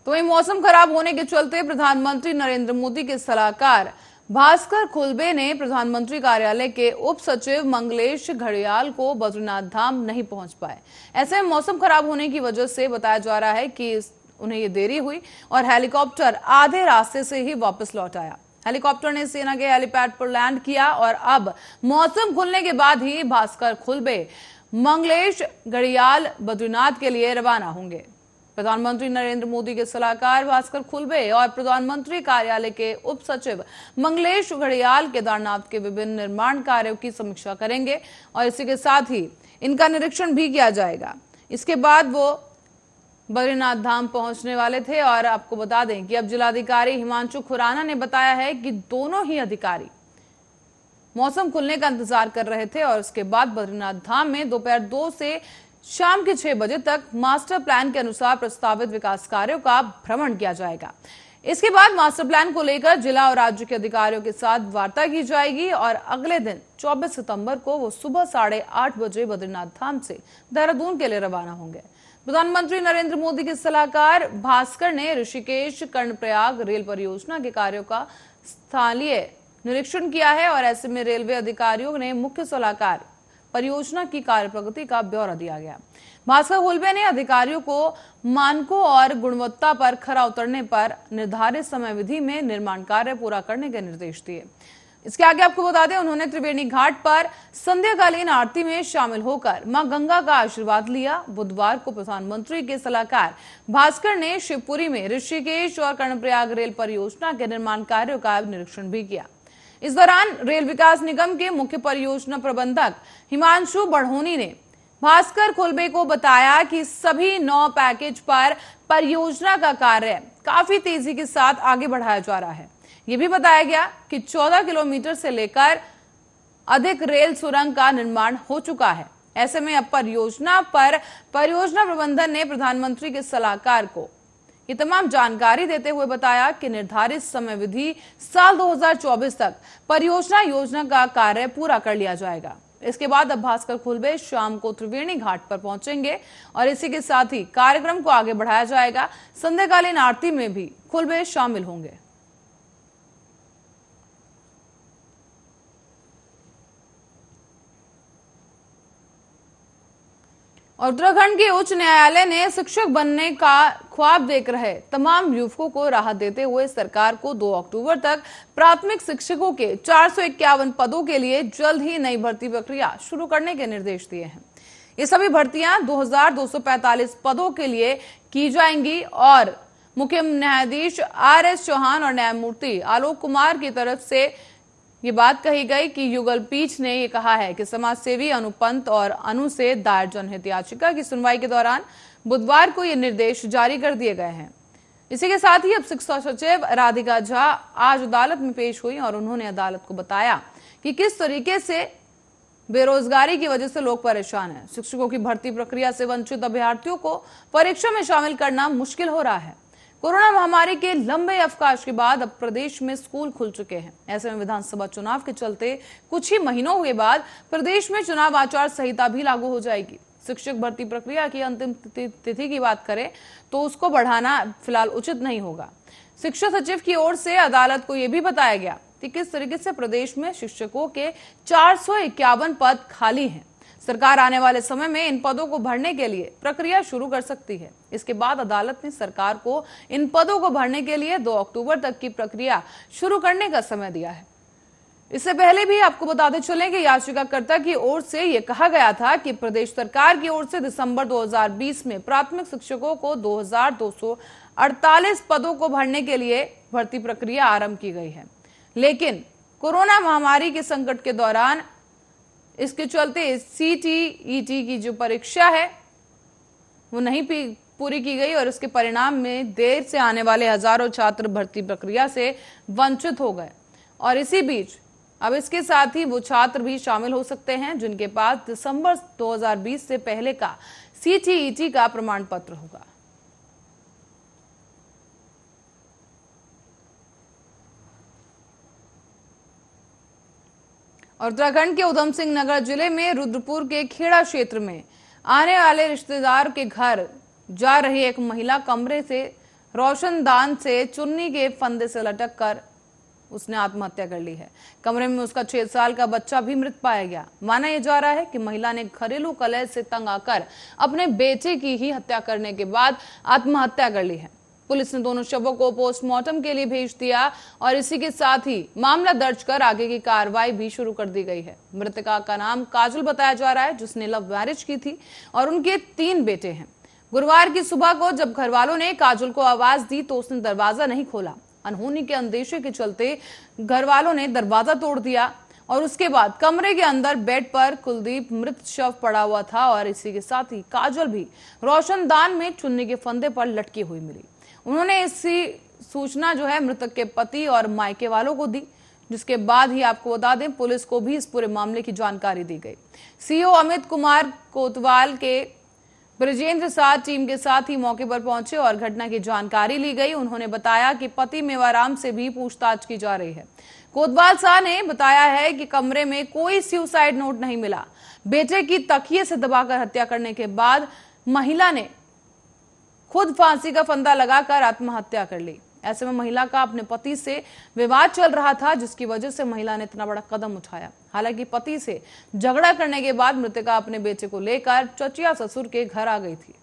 तो वहीं मौसम खराब होने के चलते प्रधानमंत्री नरेंद्र मोदी के सलाहकार भास्कर खुलबे ने प्रधानमंत्री कार्यालय के उप सचिव मंगलेश घड़ियाल को बद्रीनाथ धाम नहीं पहुंच पाए। ऐसे में मौसम खराब होने की वजह से बताया जा रहा है कि उन्हें ये देरी हुई और हेलीकॉप्टर आधे रास्ते से ही वापस लौट आया। हेलीकॉप्टर ने सेना के हेलीपैड पर लैंड किया और अब मौसम खुलने के बाद ही भास्कर खुलबे मंगलेश घड़ियाल बद्रीनाथ के लिए रवाना होंगे। प्रधानमंत्री नरेंद्र मोदी के सलाहकार भास्कर खुलबे और प्रधानमंत्री कार्यालय के उप सचिव मंगलेश घड़ियाल केदारनाथ के विभिन्न निर्माण कार्यों की समीक्षा करेंगे और इसी के साथ ही इनका निरीक्षण भी किया जाएगा। इसके बाद वो बद्रीनाथ धाम पहुंचने वाले थे और आपको बता दें कि अब जिलाधिकारी हिमांशु खुराना ने बताया है कि दोनों ही अधिकारी मौसम खुलने का इंतजार कर रहे थे और उसके बाद बद्रीनाथ धाम में दोपहर 2 से शाम के 6 बजे तक मास्टर प्लान के अनुसार प्रस्तावित विकास कार्यों का भ्रमण किया जाएगा। इसके बाद मास्टर प्लान को लेकर जिला और राज्य के अधिकारियों के साथ वार्ता की जाएगी और अगले दिन 24 सितंबर को वो सुबह 8:30 बजे बद्रीनाथ धाम से देहरादून के लिए रवाना होंगे। प्रधानमंत्री नरेंद्र मोदी के सलाहकार भास्कर ने ऋषिकेश कर्णप्रयाग रेल परियोजना के कार्यों का स्थलीय निरीक्षण किया है और ऐसे में रेलवे अधिकारियों ने मुख्य सलाहकार परियोजना की कार्य प्रगति का ब्यौरा दिया गया। भास्कर खुलबे ने अधिकारियों को मानकों और गुणवत्ता पर खरा उतरने पर निर्धारित समय विधि में निर्माण कार्य पूरा करने के निर्देश दिए। इसके आगे आपको बता दें, उन्होंने त्रिवेणी घाट पर संध्याकालीन आरती में शामिल होकर मां गंगा का आशीर्वाद लिया। बुधवार को प्रधानमंत्री के सलाहकार भास्कर ने शिवपुरी में ऋषिकेश और कर्णप्रयाग रेल परियोजना के निर्माण कार्यों का निरीक्षण भी किया। इस दौरान रेल विकास निगम के मुख्य परियोजना प्रबंधक हिमांशु बढ़ोनी ने भास्कर खुलबे को बताया कि सभी 9 पैकेज पर परियोजना का कार्य काफी तेजी के साथ आगे बढ़ाया जा रहा है। यह भी बताया गया कि 14 किलोमीटर से लेकर अधिक रेल सुरंग का निर्माण हो चुका है। ऐसे में अब परियोजना प्रबंधन ने प्रधानमंत्री के सलाहकार को ये तमाम जानकारी देते हुए बताया कि निर्धारित समय विधि साल 2024 तक परियोजना योजना का कार्य पूरा कर लिया जाएगा। इसके बाद अब भास्कर खुलबे शाम को त्रिवेणी घाट पर पहुंचेंगे और इसी के साथ ही कार्यक्रम को आगे बढ़ाया जाएगा। संध्याकालीन आरती में भी खुलबे शामिल होंगे। और उत्तराखंड के उच्च न्यायालय ने शिक्षक बनने का ख्वाब देख रहे तमाम युवकों को राहत देते हुए सरकार को 2 अक्टूबर तक प्राथमिक शिक्षकों के 451 पदों के लिए जल्द ही नई भर्ती प्रक्रिया शुरू करने के निर्देश दिए हैं। ये सभी भर्तियां 2245 पदों के लिए की जाएंगी और मुख्य न्यायाधीश RS चौहान और न्यायमूर्ति आलोक कुमार की तरफ से ये बात कही गई कि युगल पीठ ने ये कहा है कि समाज सेवी अनुपंत और अनु से दायर जनहित याचिका की सुनवाई के दौरान बुधवार को ये निर्देश जारी कर दिए गए हैं। इसी के साथ ही अब शिक्षा सचिव राधिका झा आज अदालत में पेश हुई और उन्होंने अदालत को बताया कि किस तरीके से बेरोजगारी की वजह से लोग परेशान हैं। शिक्षकों की भर्ती प्रक्रिया से वंचित अभ्यर्थियों को परीक्षा में शामिल करना मुश्किल हो रहा है। कोरोना महामारी के लंबे अवकाश के बाद अब प्रदेश में स्कूल खुल चुके हैं। ऐसे में विधानसभा चुनाव के चलते कुछ ही महीनों के बाद प्रदेश में चुनाव आचार संहिता भी लागू हो जाएगी। शिक्षक भर्ती प्रक्रिया की अंतिम तिथि की बात करें तो उसको बढ़ाना फिलहाल उचित नहीं होगा। शिक्षा सचिव की ओर से अदालत को यह भी बताया गया कि किस तरीके से प्रदेश में शिक्षकों के 451 पद खाली हैं। सरकार आने वाले समय में इन पदों को भरने के लिए प्रक्रिया शुरू कर सकती है। इसके बाद अदालत ने सरकार को इन पदों को भरने के लिए 2 अक्टूबर तक की प्रक्रिया शुरू करने का समय दिया है। इससे पहले भी आपको बताते चलें कि याचिकाकर्ता की ओर से यह कहा गया था कि प्रदेश सरकार की ओर से दिसंबर 2020 में प्राथमिक शिक्षकों को 2248 पदों को भरने के लिए भर्ती प्रक्रिया आरंभ की गई है, लेकिन कोरोना महामारी के संकट के दौरान इसके चलते CTET की जो परीक्षा है वो नहीं पूरी की गई और इसके परिणाम में देर से आने वाले हजारों छात्र भर्ती प्रक्रिया से वंचित हो गए। और इसी बीच अब इसके साथ ही वो छात्र भी शामिल हो सकते हैं जिनके पास दिसंबर 2020 से पहले का CTET का प्रमाण पत्र होगा। और उत्तराखंड के उधम सिंह नगर जिले में रुद्रपुर के खेड़ा क्षेत्र में आने वाले रिश्तेदार के घर जा रही एक महिला कमरे से रोशनदान से चुन्नी के फंदे से लटक कर उसने आत्महत्या कर ली है। कमरे में उसका 6 साल का बच्चा भी मृत पाया गया। माना यह जा रहा है कि महिला ने घरेलू कलह से तंग आकर अपने बेटे की ही हत्या करने के बाद आत्महत्या कर ली है। पुलिस ने दोनों शवों को पोस्टमार्टम के लिए भेज दिया और इसी के साथ ही मामला दर्ज कर आगे की कार्रवाई भी शुरू कर दी गई है। मृतका का नाम काजल बताया जा रहा है, जिसने लव मैरिज की थी और उनके 3 बेटे हैं। गुरुवार की सुबह को जब घर वालों ने काजल को आवाज दी तो उसने दरवाजा नहीं खोला। अनहोनी के अंदेशे के चलते घर वालों ने दरवाजा तोड़ दिया और उसके बाद कमरे के अंदर बेड पर कुलदीप मृत शव पड़ा हुआ था और इसी के साथ ही काजल भी रोशनदान में चुन्नी के फंदे पर लटकी हुई मिली। उन्होंने इसी सूचना जो है मृतक के पति और मायके वालों को दी, जिसके बाद ही आपको बता दें पुलिस को भी इस पूरे मामले की जानकारी दी गई। सीओ अमित कुमार कोतवाल के ब्रजेंद्र साथ टीम के साथ ही मौके पर पहुंचे और घटना की जानकारी ली गई। उन्होंने बताया कि पति मेवाराम से भी पूछताछ की जा रही है। कोतवाल साह ने बताया है कि कमरे में कोई सुसाइड नोट नहीं मिला। बेटे की तकिए से दबाकर हत्या करने के बाद महिला ने खुद फांसी का फंदा लगाकर आत्महत्या कर ली। ऐसे में महिला का अपने पति से विवाद चल रहा था, जिसकी वजह से महिला ने इतना बड़ा कदम उठाया। हालांकि पति से झगड़ा करने के बाद मृतका अपने बेटे को लेकर चचिया ससुर के घर आ गई थी।